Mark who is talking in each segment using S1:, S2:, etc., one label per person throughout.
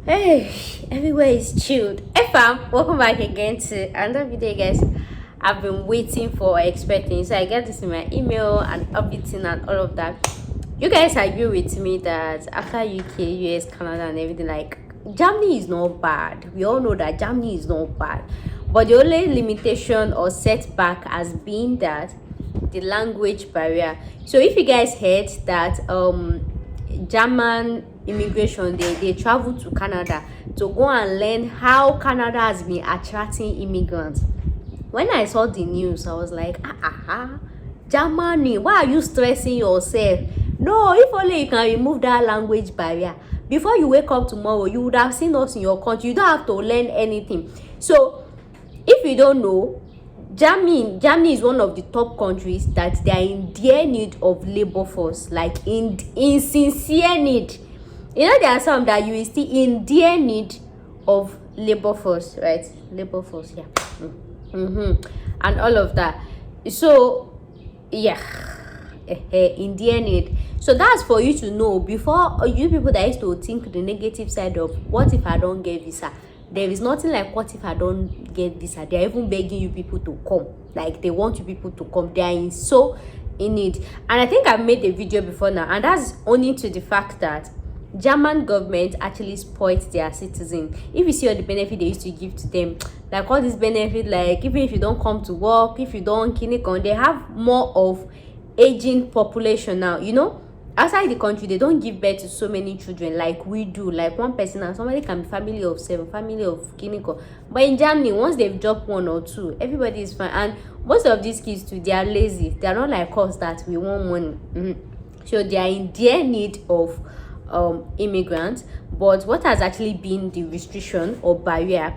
S1: Hey, everywhere is chilled. Hey fam, welcome back again to another video, guys. I've been waiting for expecting, so I get this in my email and updating and all of that. You guys agree with me that after UK, US, Canada, and everything, like Germany is not bad. We all know that Germany is not bad, but the only limitation or setback has been that the language barrier. So if you guys heard that German immigration, they travel to Canada to go and learn how Canada has been attracting immigrants. When I saw the news, I was like, Germany, why are you stressing yourself? No, if only you can remove that language barrier. Before you wake up tomorrow, you would have seen us in your country. You don't have to learn anything. So if you don't know, Germany is one of the top countries that they are in dear need of labor force, like in sincere need. You know, there are some that you will still in dear need of labor force, right? Labor force, yeah. And all of that. So yeah, in dear need. So that's for you to know. Before you people that used to think the negative side of what if I don't get visa, there is nothing like what if I don't get visa. They're even begging you people to come, like they want you people to come. They are in need. And I think I've made a video before now, and that's only to the fact that German government actually spoiled their citizens. If you see all the benefit they used to give to them, like all this benefit, like even if you don't come to work, if you don't clinic, they have more of aging population now. You know, outside the country they don't give birth to so many children like we do, like one person, and somebody can be family of 7, family of clinical. But in Germany, once they've dropped 1 or 2, everybody is fine. And most of these kids too, they are lazy. They are not like us that we want money. So they are in their need of immigrants. But what has actually been the restriction or barrier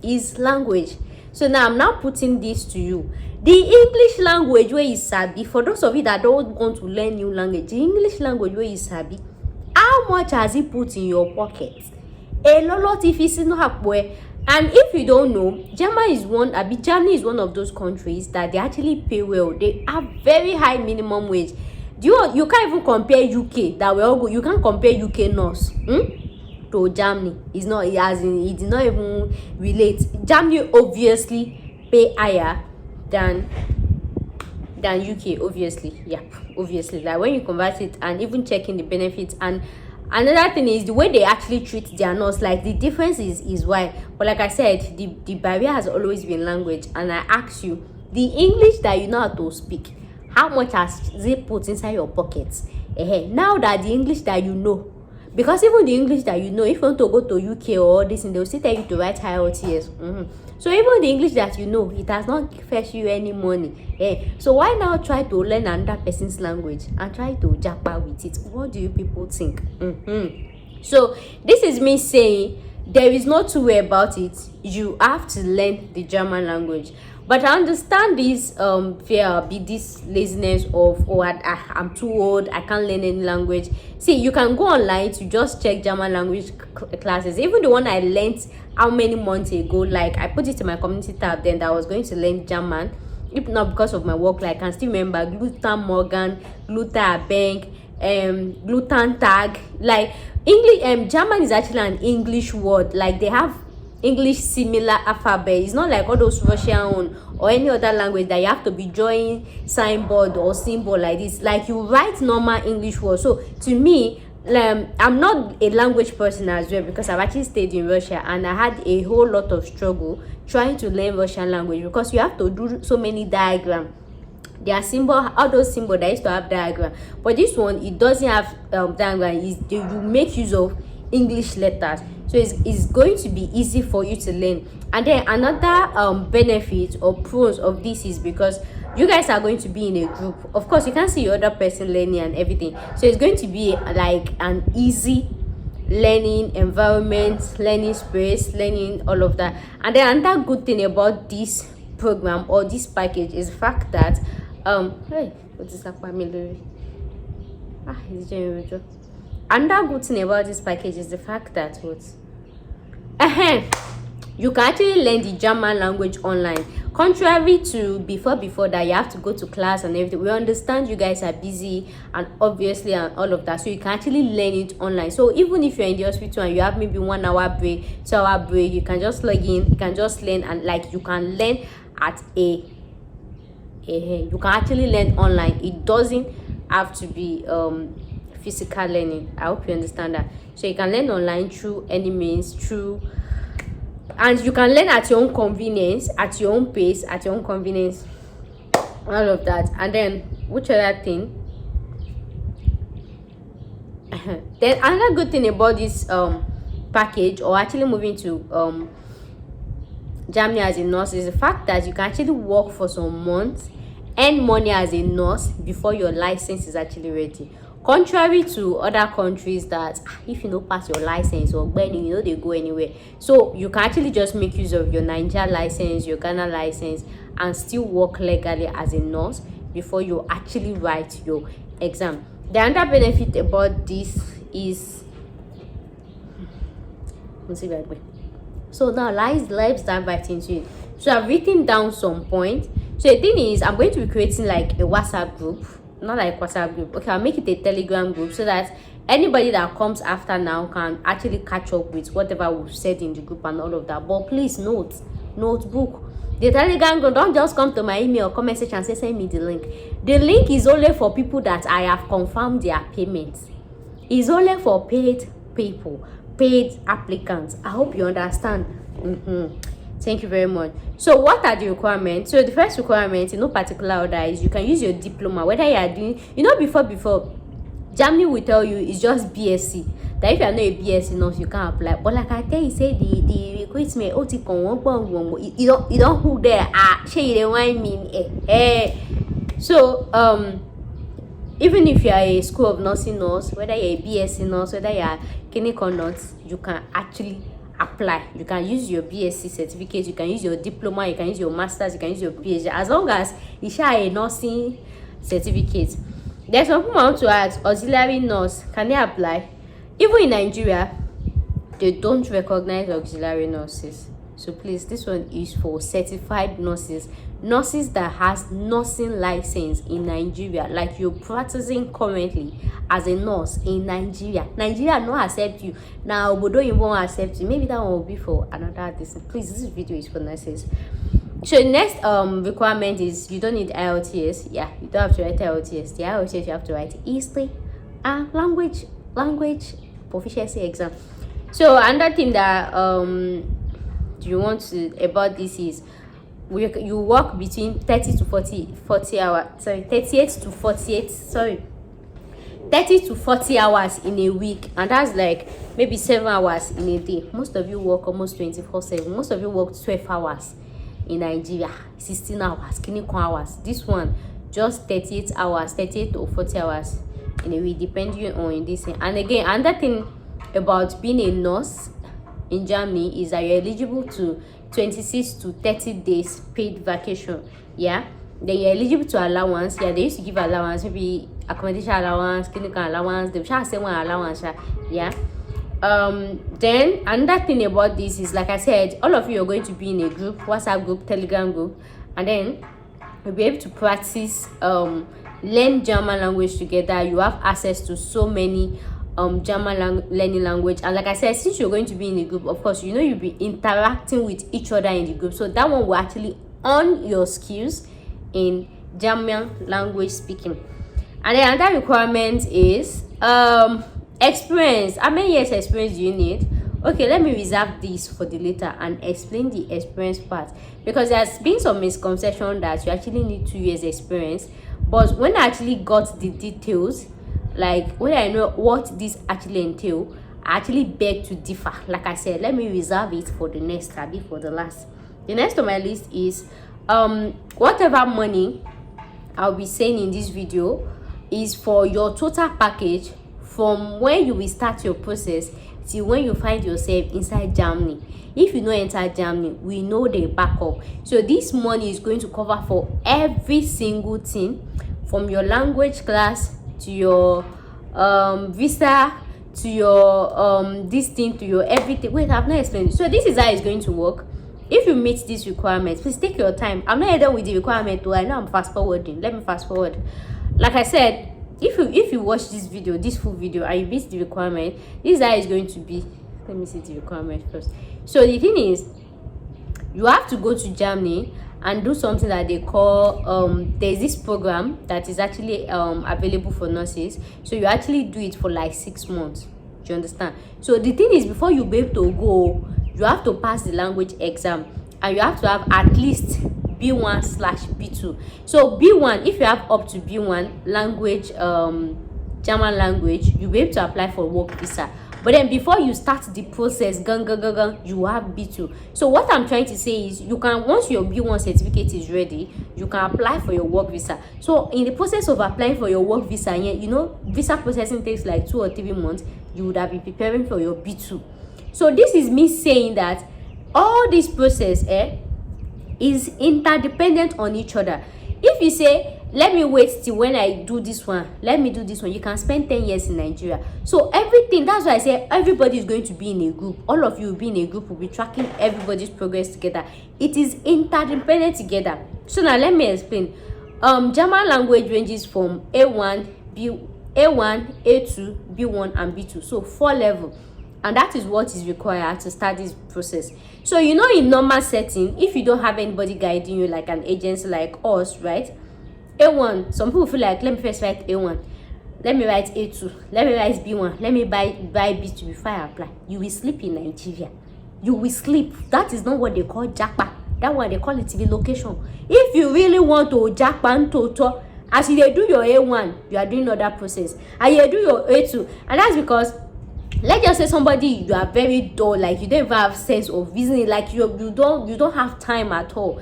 S1: is language. So now I'm now putting this to you. The English language where you sabi, for those of you that don't want to learn new language, the English language where you sabi, how much has it put in your pocket? A lot if it's not where. And if you don't know, Germany is one of those countries that they actually pay well. They have very high minimum wage. You can't even compare UK that we all go. You can't compare UK nurse to Germany. It's not, as in, it did not even relate. Germany obviously pay higher than UK, obviously. Yeah, obviously. Like when you convert it and even checking the benefits. And another thing is the way they actually treat their nurse. Like the difference is why. But like I said, the barrier has always been language. And I ask you, the English that you know how to speak, how much has it put inside your pockets? Now that the English that you know, because even the English that you know, if you want to go to UK or this, and they'll still tell you to write IELTS. So even the English that you know, it has not fetched you any money. So why now try to learn another person's language and try to japa with it? What do you people think? So this is me saying there is no two way about it. You have to learn the German language. But I understand this fear, be this laziness of, I'm too old, I can't learn any language. See, you can go online to just check German language classes. Even the one I learned how many months ago, like I put it in my community tab then that I was going to learn German. If not because of my work, like I can still remember gluten Morgan, gluten bank, gluten tag. Like English, German is actually an English word. Like they have English similar alphabet. It's not like all those Russian or any other language that you have to be drawing signboard or symbol like this. Like you write normal English words. So to me, I'm not a language person as well, because I've actually stayed in Russia and I had a whole lot of struggle trying to learn Russian language, because you have to do so many diagrams. There are symbols, all those symbols that used to have diagram, but this one, it doesn't have diagram. You make use of English letters, so it's going to be easy for you to learn. And then another benefit or pros of this is because you guys are going to be in a group. Of course, you can't see your other person learning and everything, so it's going to be like an easy learning environment, learning space, learning all of that. And then another good thing about this program or this package is the fact that hey, what is that family? Another good thing about this package is the fact that you can actually learn the German language online. Contrary to before that you have to go to class and everything. We understand you guys are busy and obviously and all of that, so you can actually learn it online. So even if you're in the hospital and you have maybe 1 hour break, 2 hour break, you can just log in, you can just learn, and like you can learn at you can actually learn online. It doesn't have to be physical learning. I hope you understand that. So you can learn online through any means, and you can learn at your own convenience, at your own pace, at your own convenience, all of that. And then which other thing? Then another good thing about this package, or actually moving to Germany as a nurse, is the fact that you can actually work for some months, earn money as a nurse before your license is actually ready. Contrary to other countries that if you don't pass your license or burning, you know, they go anywhere. So you can actually just make use of your Nigeria license, your Ghana license, and still work legally as a nurse before you actually write your exam. The other benefit about this is, so now let's dive right into it. So I've written down some points. So the thing is, I'm going to be creating like a WhatsApp group. Not like WhatsApp group. Okay, I'll make it a Telegram group so that anybody that comes after now can actually catch up with whatever we've said in the group and all of that. But please notebook. The Telegram group, don't just come to my email or comment section and say send me the link. The link is only for people that I have confirmed their payments. It's only for paid people, paid applicants. I hope you understand. Thank you very much. So what are the requirements? So the first requirement, in no particular order, is you can use your diploma. Whether you are doing, before Germany will tell you it's just BSc. That if you are not a BSc nurse, you can't apply. But like I tell you, say the recruitment you don't who there she they want me. So even if you are a school of nursing nurse, whether you're a BSc nurse, whether you are clinical nurse, you can actually apply. You can use your BSc certificate, you can use your diploma, you can use your masters, you can use your PhD, as long as you share a nursing certificate. There's some people want to ask, auxiliary nurse, can they apply? Even in Nigeria, they don't recognize auxiliary nurses. So please, this one is for certified nurses that has nursing license in Nigeria, like you're practicing currently as a nurse in Nigeria. Nigeria not accept you now, but don't even accept you. Maybe that one will be for another thing. Please, this video is for nurses. So the next requirement is you don't need IELTS. Yeah, you don't have to write IELTS. The IELTS you have to write history and language proficiency exam. So another thing that you want to about this is you work between 30 to 40 hours. Sorry, 30 to 40 hours in a week, and that's like maybe 7 hours in a day. Most of you work almost 24/7. Most of you work 12 hours in Nigeria, 16 hours, clinical hours. This one just 38 hours, 38 to 40 hours in a week, depending on this. And again, another thing about being a nurse in Germany is that you're eligible to 26 to 30 days paid vacation. Yeah, then you're eligible to allowance. Yeah, they used to give allowance, maybe accommodation allowance, clinical allowance. They shall say one allowance. Yeah. Then another thing about this is, like I said, all of you are going to be in a group, WhatsApp group, Telegram group, and then you'll be able to practice, learn German language together. You have access to so many German learning language, and like I said, since you're going to be in a group, of course, you'll be interacting with each other in the group, so that one will actually earn your skills in German language speaking. And then another requirement is experience. How many years experience do you need? Okay, let me reserve this for the later and explain the experience part, because there's been some misconception that you actually need 2 years experience. But when I actually got the details, like when I know what this actually entail, I actually beg to differ. Like I said, let me reserve it for the next study, for the last. The next on my list is whatever money I'll be saying in this video is for your total package from when you will start your process till when you find yourself inside Germany. If you know enter Germany, we know the backup. So this money is going to cover for every single thing, from your language class to your visa, to your this thing, to your everything. Wait, I've not explained it. So this is how it's going to work. If you meet these requirements, please take your time. I'm not done with the requirement though. I know I'm fast forwarding. Let me fast forward. Like I said, if you watch this video, this full video, and you meet the requirement, this is how it's going to be. Let me see the requirement first. So the thing is, you have to go to Germany and do something that they call there's this program that is actually available for nurses. So you actually do it for like 6 months. Do you understand? So the thing is, before you be able to go, you have to pass the language exam, and you have to have at least B1/B2. So B1, if you have up to B1 language, German language, you'll be able to apply for work visa. But then before you start the process, you have B2. So what I'm trying to say is, you can, once your B1 certificate is ready, you can apply for your work visa. So in the process of applying for your work visa, you know, visa processing takes like 2 or 3 months. You would have been preparing for your B2. So this is me saying that all this process is interdependent on each other. If you say, let me wait till when I do this one, let me do this one, you can spend 10 years in Nigeria. So everything, that's why I say everybody is going to be in a group. All of you will be in a group, will be tracking everybody's progress together. It is interdependent together. So now let me explain. German language ranges from A1, A2, B1 and B2. So 4 levels. And that is what is required to start this process. So you know, in normal setting, if you don't have anybody guiding you, like an agency like us, right? A1, some people feel like, let me first write A1, let me write A2, let me write B1, let me buy B2 before I apply. You will sleep in Nigeria. You will sleep. That is not what they call japa. That one they call it relocation. If you really want to japa and toto, as you do your A1, you are doing other process, and you do your A2, and that's because, let's just say somebody, you are very dull, like you don't even have sense of reasoning, like you don't have time at all.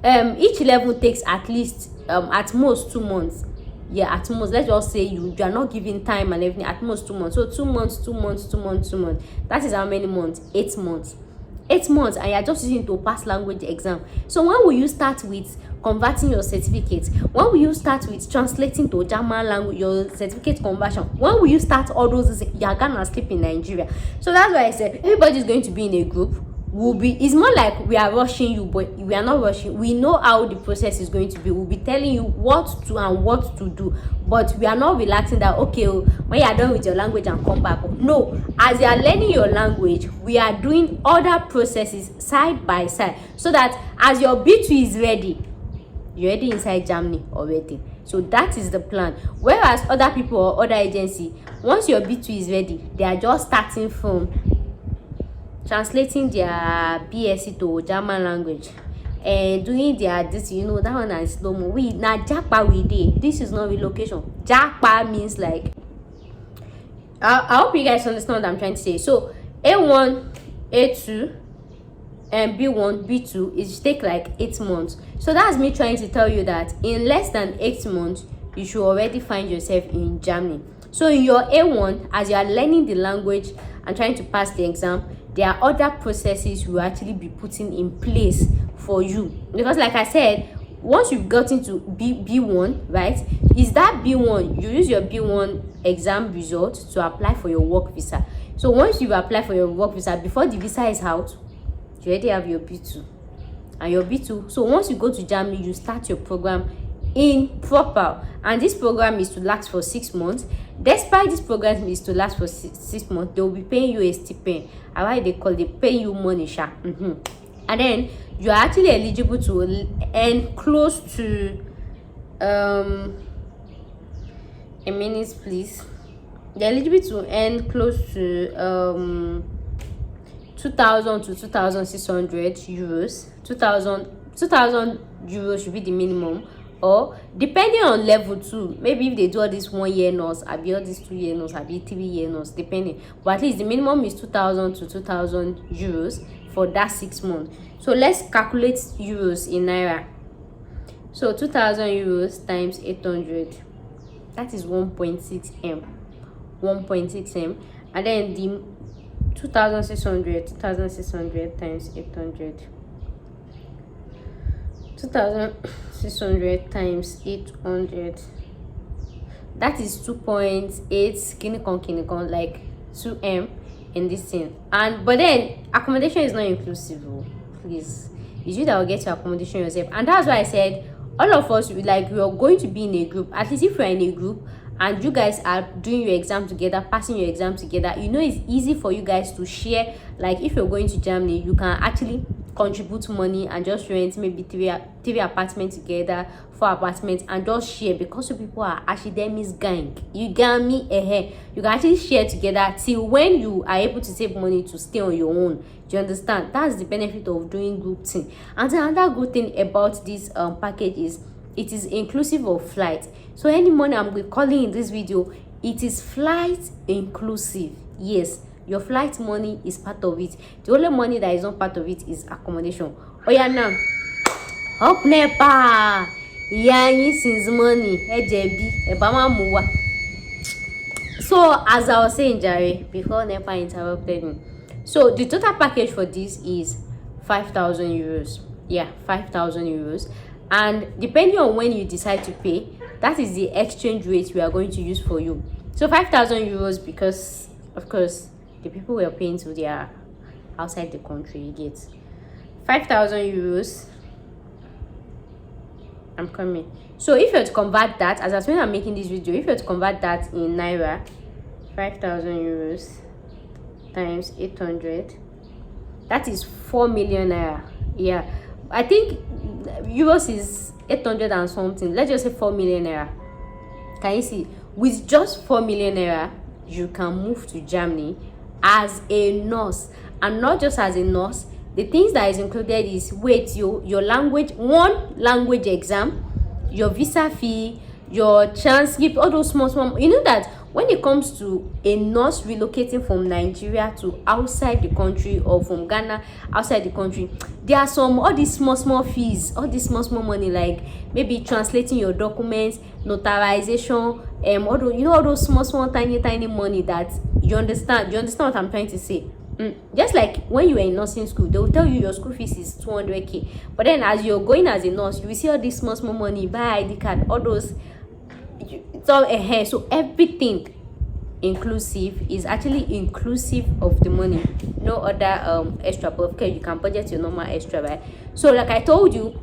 S1: Each level takes at least at most 2 months. Yeah, at most, let's just say you are not giving time and everything. At most 2 months. So 2 months, 2 months, 2 months, 2 months. That is how many months? 8 months. 8 months, and you're just using to pass language exam. So when will you start with converting your certificate? When will you start with translating to German language, your certificate conversion? When will you start all those? You're gonna sleep in Nigeria. So that's why I said everybody's going to be in a group. It's more like we are rushing you, but we are not rushing. We know how the process is going to be. We'll be telling you what to and what to do, but we are not relaxing that, okay, when you are done with your language and come back. No, as you are learning your language, we are doing other processes side by side, so that as your B2 is ready, you're already inside Germany already. So that is the plan. Whereas other people or other agency, once your B2 is ready, they are just starting from translating their BSc to German language and doing their this, you know, that one is slow mo. We now japa we did. This is not relocation. Japa means like, I hope you guys understand what I'm trying to say. So A1, A2, and B1, B2 is take like 8 months. So that's me trying to tell you that in less than 8 months, you should already find yourself in Germany. So in your A1, as you are learning the language and trying to pass the exam, there are other processes you will actually be putting in place for you. Because like I said, once you've gotten to B1, right, is that B1, you use your B1 exam result to apply for your work visa. So once you've applied for your work visa, before the visa is out, you already have your B2 and your B2. So once you go to Germany, you start your program in proper, and this program is to last for 6 months. Despite this program is to last for 6 months, they will be paying you a stipend. Why they call it pay you money, and then you are actually eligible to earn close to a minute, please. They're eligible to earn close to 2,000 to 2,600 euros. 2,000 euros should be the minimum, or depending on level 2, maybe if they do all this 1 year nurse, I'll be all this 2 year nurse, I'll be 3 year nurse, depending. But at least the minimum is 2,000 to 2,000 euros for that 6 months. So let's calculate euros in Naira. So 2,000 euros times 800, that is 1.6 M. 1.6 M. And then the 2,600 times 800. 2,600 times 800, that is 2.8 kinikon, like 2M in this thing. And but then accommodation is not inclusive. Oh, please, it's you that will get your accommodation yourself. And that's why I said all of us, like, we are going to be in a group. At least if you're in a group and you guys are doing your exam together, passing your exam together, you know, it's easy for you guys to share. Like, if you're going to Germany, you can actually contribute money and just rent maybe three apartments together, 4 apartments, and just share, because you people are academics gang. You get me? You can actually share together till when you are able to save money to stay on your own. Do you understand? That's the benefit of doing group thing. And another good thing about this package is it is inclusive of flight. So any money I'm calling in this video, it is flight inclusive. Yes, your flight money is part of it. The only money that is not part of it is accommodation. Oh yeah, now up nepa yanyi since money ejebi ebama muwa. So as I was saying, Jerry, before nepa interrupted me, so the total package for this is 5,000 euros. Yeah, 5,000 euros. And depending on when you decide to pay, that is the exchange rate we are going to use for you. So 5,000 euros, because of course the people we are paying to, they are outside the country. You get 5,000 euros. I'm coming. So if you're to convert that, as I was when I'm making this video, if you're to convert that in Naira, 5,000 euros times 800, that is 4 million Naira. Yeah, I think euros is 800 and something. Let's just say 4 million Naira. Can you see? With just 4 million Naira, you can move to Germany as a nurse. And not just as a nurse, the things that is included is, wait, your language, one language exam, your visa fee, your transcript, all those small, you know that when it comes to a nurse relocating from Nigeria to outside the country, or from Ghana outside the country, there are all these small fees, all this small money, like maybe translating your documents, notarization, all those small tiny money that you understand what I'm trying to say. Just like when you were in nursing school, they will tell you your school fees is 200k, but then as you're going as a nurse, you will see all this small money, buy ID card, all those. It's all ahead. So everything inclusive is actually inclusive of the money, no other extra. But okay, you can budget your normal extra, right? So like I told you,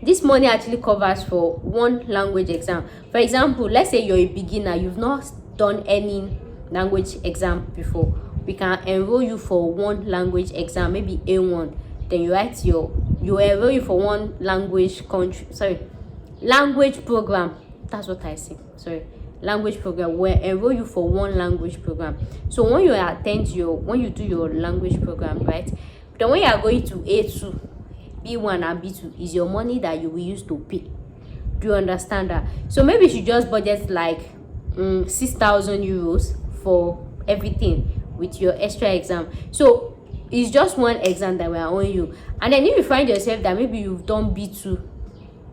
S1: this money actually covers for one language exam. For example, let's say you're a beginner, you've not done any language exam before, we can enroll you for one language exam, maybe A1. Then you write you enroll you for one language language program. That's what I say. Language program. We'll enroll you for one language program. So when you when you do your language program, right? Then when you are going to A2, B1 and B2 is your money that you will use to pay. Do you understand that? So maybe you should just budget like 6,000 euros for everything with your extra exam. So it's just one exam that we are owing you. And then if you find yourself that maybe you've done B2,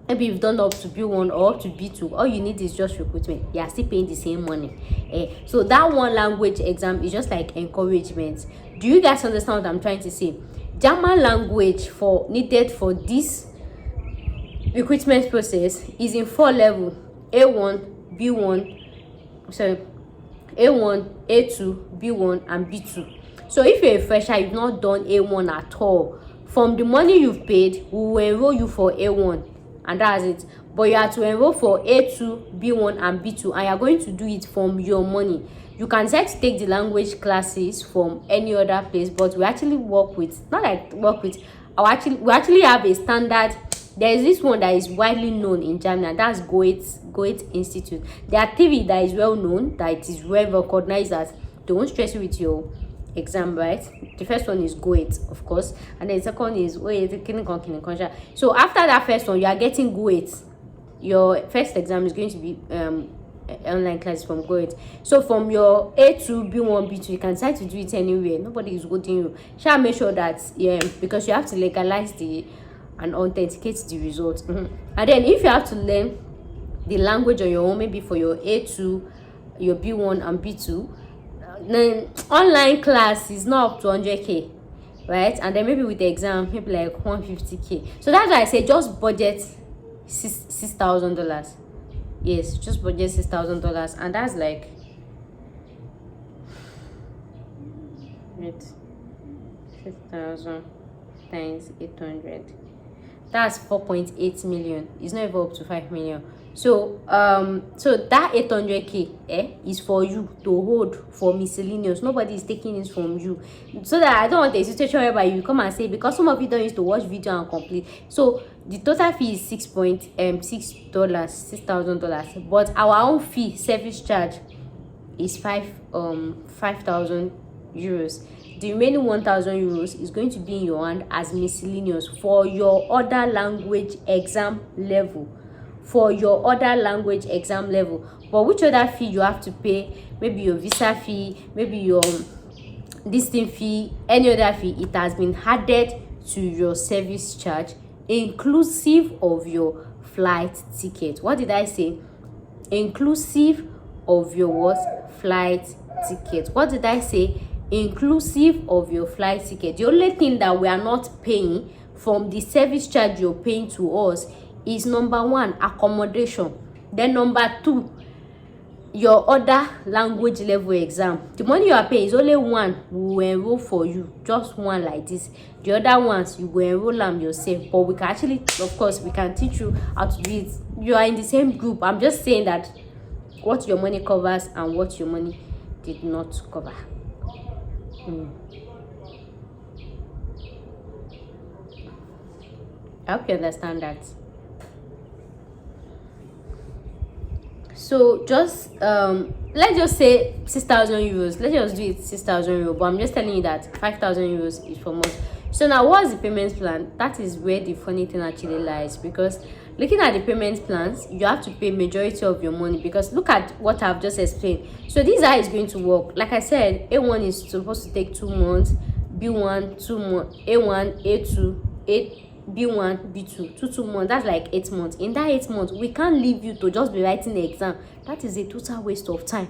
S1: maybe you've done up to B1 or up to B2, all you need is just recruitment, you are still paying the same money. So that one language exam is just like encouragement. Do you guys understand what I'm trying to say? German language needed for this recruitment process is in 4 levels: A1, B1, A1, A2, B1 and B2. So if you're a fresher, you've not done A1 at all, from the money you've paid, we will enroll you for A1, and that's it. But you have to enroll for A2, B1 and B2, and you're going to do it from your money. You can decide to take the language classes from any other place, but we actually we actually have a standard. There is this one that is widely known in Germany, and that's Goethe Institute. There are TV that is well known, that it is well recognized, that they won't stress you with your exam, right? The first one is Goethe, of course, and then the second is so after that first one, you are getting Goethe. Your first exam is going to be online classes from Goethe. So from your A2, B1, B2, you can decide to do it anywhere. Nobody is holding you. Shall make sure that because you have to legalize and authenticate the results. And then if you have to learn the language on your own, maybe for your A2, your B1 and B2, then online class is not up to 100k, right? And then maybe with the exam, maybe like 150k. So that's why I say just budget $6,000. Yes, just budget $6,000, and that's like Wait, 6,000 times 800. That's 4.8 million. It's not even up to 5 million. So so that 800k is for you to hold for miscellaneous. Nobody is taking it from you, so that I don't want a situation whereby you come and say, because some of you don't used to watch video and complete. So the total fee is $6,000, but our own fee, service charge, is 5,000 euros. The remaining 1,000 euros is going to be in your hand as miscellaneous for your other language exam level. For your other language exam level. But which other fee you have to pay? Maybe your visa fee, maybe your this thing fee, any other fee, it has been added to your service charge, inclusive of your flight ticket. What did I say? Inclusive of your what? Flight ticket. What did I say? Inclusive of your flight ticket. The only thing that we are not paying from the service charge you're paying to us is number one, accommodation. Then number two, your other language level exam. The money you are paying is only one we will enroll for you, just one like this. The other ones you will enroll them yourself, but we can actually, of course, we can teach you how to do it. You are in the same group. I'm just saying that what your money covers and what your money did not cover. I hope you understand that. So just let's just say 6,000 euros. Let's just do it 6,000 euros. But I'm just telling you that 5,000 euros is for month. So now, what's the payment plan? That is where the funny thing actually lies, because looking at the payment plans, you have to pay majority of your money, because look at what I've just explained. So this is how it's going to work. Like I said, A1 is supposed to take 2 months, B1 2 months, A1, A2, B1, B2, 2 months. That's like 8 months. In that 8 months, we can't leave you to just be writing the exam. That is a total waste of time.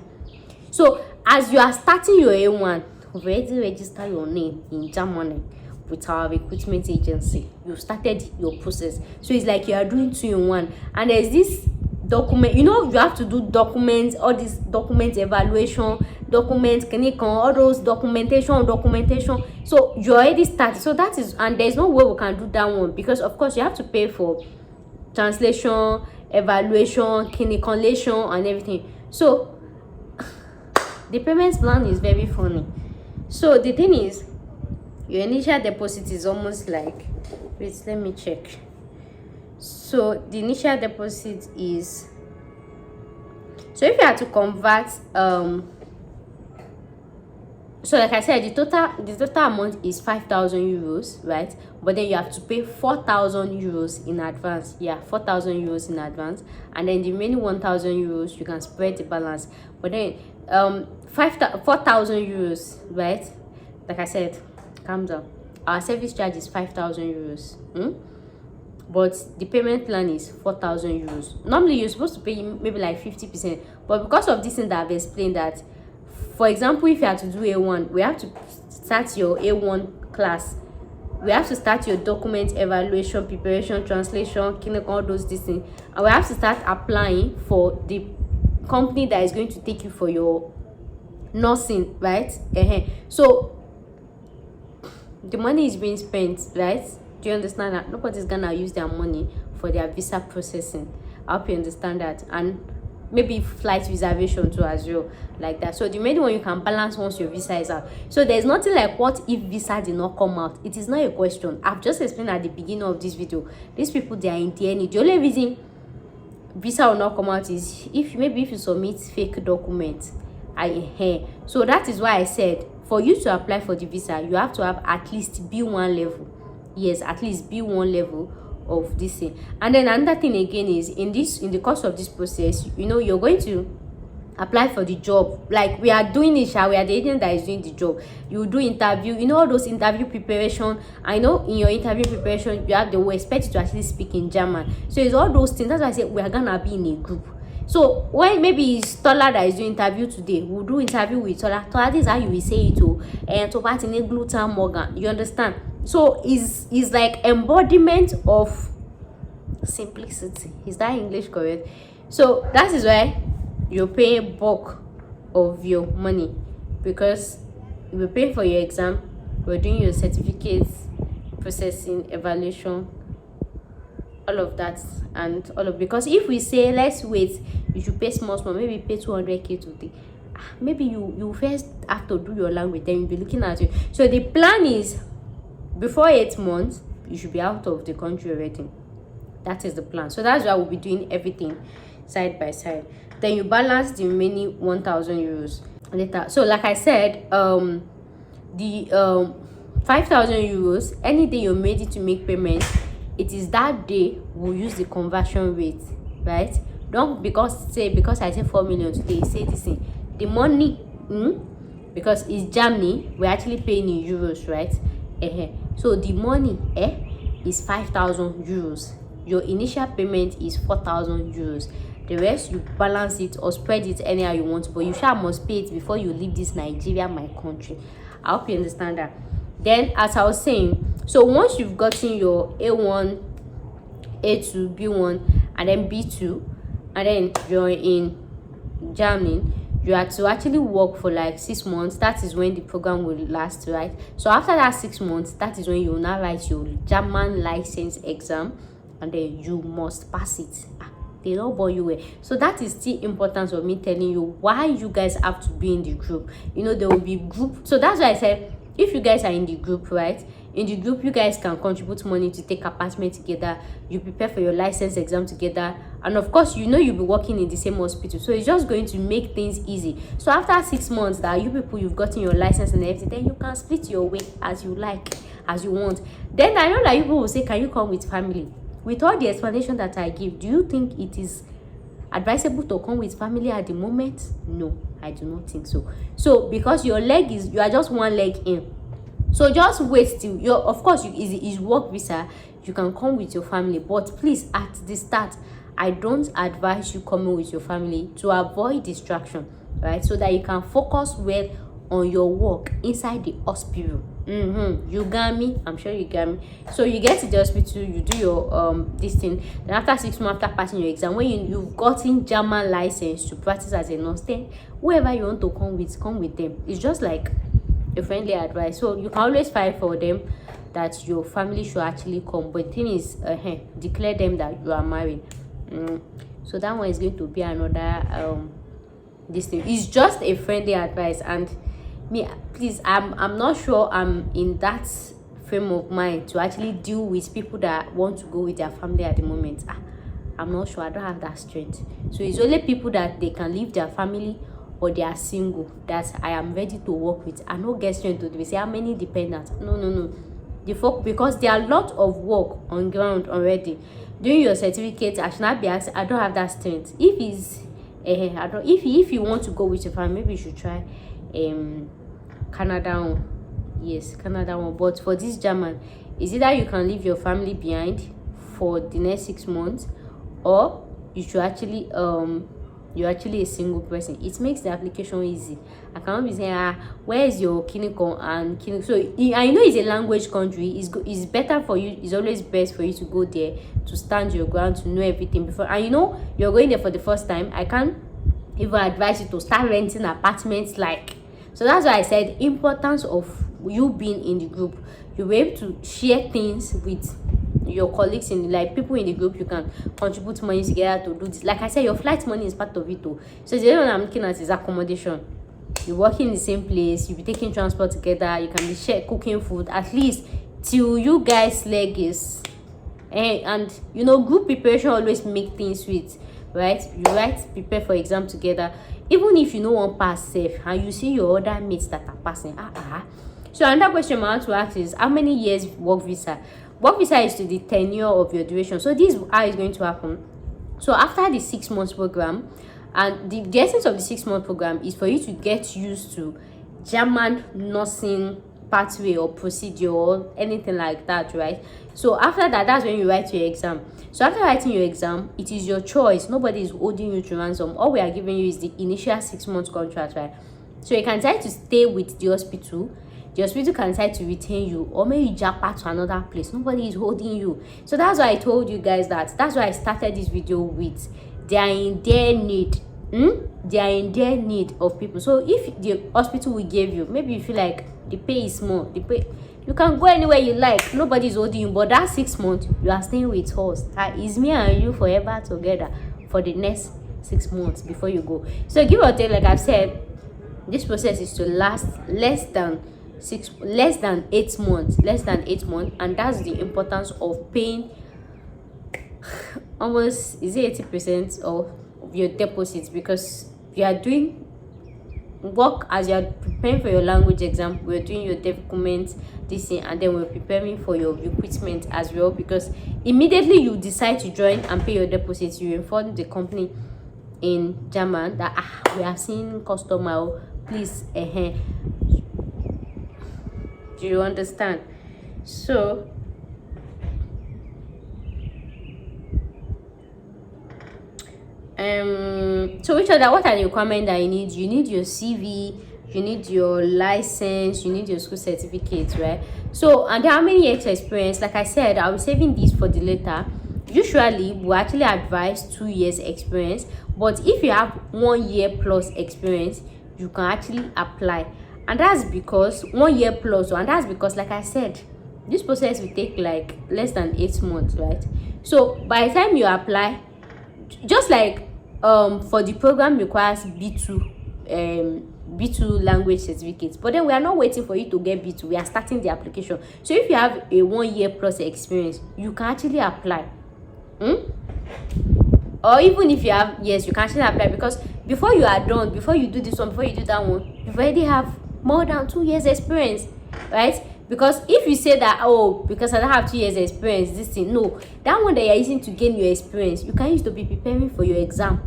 S1: So as you are starting your A1, already register your name in Germany with our recruitment agency. You started your process. So it's like you are doing 2 in 1. And there's this document, you know, you have to do documents, all these documents, evaluation, documents, clinical, all those documentation. So you already started. So that is, and there's no way we can do that one, because of course you have to pay for translation, evaluation, clinical, and everything. So the payment plan is very funny. So the thing is, your initial deposit is almost like, wait, let me check. So the initial deposit is, so if you have to convert, so like I said, the total amount is 5,000 euros, right? But then you have to pay 4,000 euros in advance. Yeah, 4,000 euros in advance, and then the remaining 1,000 euros you can spread the balance. But then 4,000 euros, right? Like I said, calm down. Our service charge is 5,000 euros. But the payment plan is 4,000 euros. Normally you're supposed to pay maybe like 50%, but because of this thing that I've explained, that for example, if you have to do A1, we have to start your A1 class. We have to start your document evaluation, preparation, translation, clinical, all those things, and we have to start applying for the company that is going to take you for your nursing, right? So the money is being spent, right? Do you understand that? Nobody's gonna use their money for their visa processing. I hope you understand that. And maybe flight reservation too as well, like that. So the main one you can balance once your visa is out. So there's nothing like what if visa did not come out. It is not a question. I've just explained at the beginning of this video. These people, they are in TNE. The only reason visa will not come out is if you submit fake documents. So that is why I said, for you to apply for the visa, you have to have at least B1 level. Yes, at least B1 level of this thing. And then another thing again is, in the course of this process, you know, you're going to apply for the job. Like we are doing it, we are the agent that is doing the job. You do interview, you know, all those interview preparation. I know in your interview preparation they will expect you to actually speak in German. So it's all those things. That's why I said we are gonna be in a group. So when maybe it's Tola that is doing interview today, we'll do interview with Tola. Tola, this is how you will say it to, and to part in a gluten Morgan. You understand? So is like embodiment of simplicity. Is that English correct? So that is why you're paying bulk of your money, because You'll be paying for your exam, we're doing your certificates, processing, evaluation, all of that, and all of, because if we say let's wait, you should pay small, maybe pay 200k today, maybe you first have to do your language, then you'll be looking at you. So the plan is before 8 months you should be out of the country already. That is the plan. So that's why we'll be doing everything side by side. Then you balance the remaining 1,000 euros later. So like I said, the 5,000 euros, any day you're ready to make payment, it is that day we'll use the conversion rate, right? Don't because I say 4 million today, say this thing. The money, because it's Germany, we're actually paying in euros, right? So the money is 5,000 euros. Your initial payment is 4,000 euros. The rest you balance it or spread it anyhow you want, but you must pay it before you leave this Nigeria, my country. I hope you understand that. Then, as I was saying, so once you've gotten your A1, A2, B1, and then B2, and then you're in Germany, you have to actually work for like 6 months. That is when the program will last, right? So after that 6 months, that is when you will now write your German license exam, and then you must pass it. They don't bore you away. So that is the importance of me telling you why you guys have to be in the group. You know, there will be group. So that's why I said, if you guys are in the group, right, in the group you guys can contribute money to take apartment together, you prepare for your license exam together, and of course you know you'll be working in the same hospital, so it's just going to make things easy. So after 6 months that you people, you've gotten your license and everything, then you can split your way as you like, as you want. Then I know that you people will say, can you come with family? With all the explanation that I give, do you think it is advisable to come with family at the moment? No, I do not think so. So because you are just one leg in, so just wait till you're, of course you is work visa, you can come with your family, but please at the start I don't advise you coming with your family to avoid distraction, right? So that you can focus well on your work inside the hospital. You got me? I'm sure you got me. So you get to the hospital, you do your this thing, then after 6 months after passing your exam, when you've gotten German license to practice as a nurse, then whoever you want to come with them. It's just like a friendly advice. So you can always fight for them that your family should actually come, but the thing is, declare them that you are married. So that one is going to be another this thing. It's just a friendly advice, and me, please, I'm not sure I'm in that frame of mind to actually deal with people that want to go with their family at the moment. I'm not sure. I don't have that strength. So it's only people that they can leave their family or they are single that I am ready to work with. I don't get strength to say how many dependents. No. The folk, because there are a lot of work on ground already. Doing your certificate, I should not be asked. I don't have that strength. If it's if you want to go with your family, maybe you should try Canada one. Yes, Canada one. But for this German, is either you can leave your family behind for the next 6 months, or you should actually you're actually a single person. It makes the application easy. I cannot be saying where is your clinical and clinical. So I know it's a language country. It's better for you. It's always best for you to go there to stand your ground, to know everything before. And you know you're going there for the first time. I can't even advise you to start renting apartments like. So that's why I said importance of you being in the group. You'll be able to share things with your colleagues in, like, people in the group. You can contribute money together to do this. Like I said, your flight money is part of it too. So the other one I'm looking at is accommodation. You're working in the same place, you'll be taking transport together, you can be share cooking food at least till you guys leg is and you know, group preparation always make things sweet, right? You prepare for exam together, even if you know one pass safe and you see your other mates that are passing. So another question I want to ask is, how many years work visa? Work visa is to the tenure of your duration. So this is how it's going to happen. So after the 6 months program, and the essence of the 6 month program is for you to get used to German nursing pathway or procedure or anything like that, right? So after that, that's when you write your exam. So after writing your exam, it is your choice. Nobody is holding you to ransom. All we are giving you is the initial 6 months contract, right? So you can try to stay with the hospital. The hospital can decide to retain you, or maybe jackpot to another place. Nobody is holding you. So that's why I told you guys that. That's why I started this video with, they are in their need. they are in their need of people. So if the hospital will give you, maybe you feel like the pay is small, you can go anywhere you like, nobody's holding you, but that 6 months you are staying with us. That is me and you forever together for the next 6 months before you go. So give or take, like I've said, this process is to last less than 8 months, and that's the importance of paying almost, is it 80% of your deposits, because you are doing work as you are preparing for your language exam, we're doing your documents, this thing, and then we're preparing for your equipment as well, because immediately you decide to join and pay your deposits, you inform the company in German that we have seen customer, please do you understand? So what are the requirements that you need? You need your CV, you need your license, you need your school certificates, right? So, and how many years experience? Like I said, I'll be saving this for the later. Usually we actually advise 2 years experience, but if you have 1 year plus experience, you can actually apply. And that's because 1 year plus, and that's because, like I said, this process will take like less than 8 months, right? So by the time you apply, just like for the program requires B2 language certificates, but then we are not waiting for you to get B2, we are starting the application. So if you have a 1 year plus experience, you can actually apply. Or even if you have, yes, you can actually apply, because before you are done, before you do this one, before you do that one, you already have more than 2 years experience, right? Because if you say that, oh, because I don't have 2 years experience, this thing, no, that one that you're using to gain your experience, you can use to be preparing for your exam,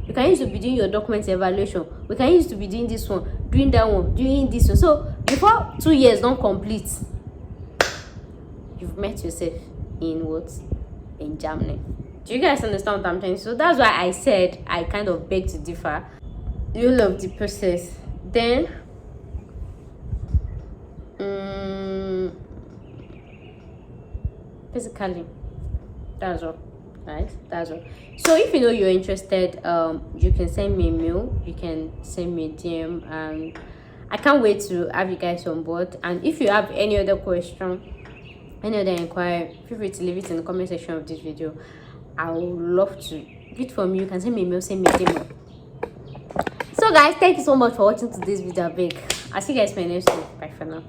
S1: you can use to be doing your documents evaluation, we can use to be doing this one, doing that one, doing this one. So before 2 years don't complete, you've met yourself in what? In Germany. Do you guys understand what I'm saying? So that's why I said I kind of beg to differ. You love the process. Then basically that's all, right? That's all. So if you know you're interested, you can send me a mail, you can send me a DM, and I can't wait to have you guys on board. And if you have any other question, any other inquiry, feel free to leave it in the comment section of this video. I would love to read from you. You can send me a mail, send me a DM. So guys, thank you so much for watching to this video. Big, I'll see you guys in my next video. Bye for now.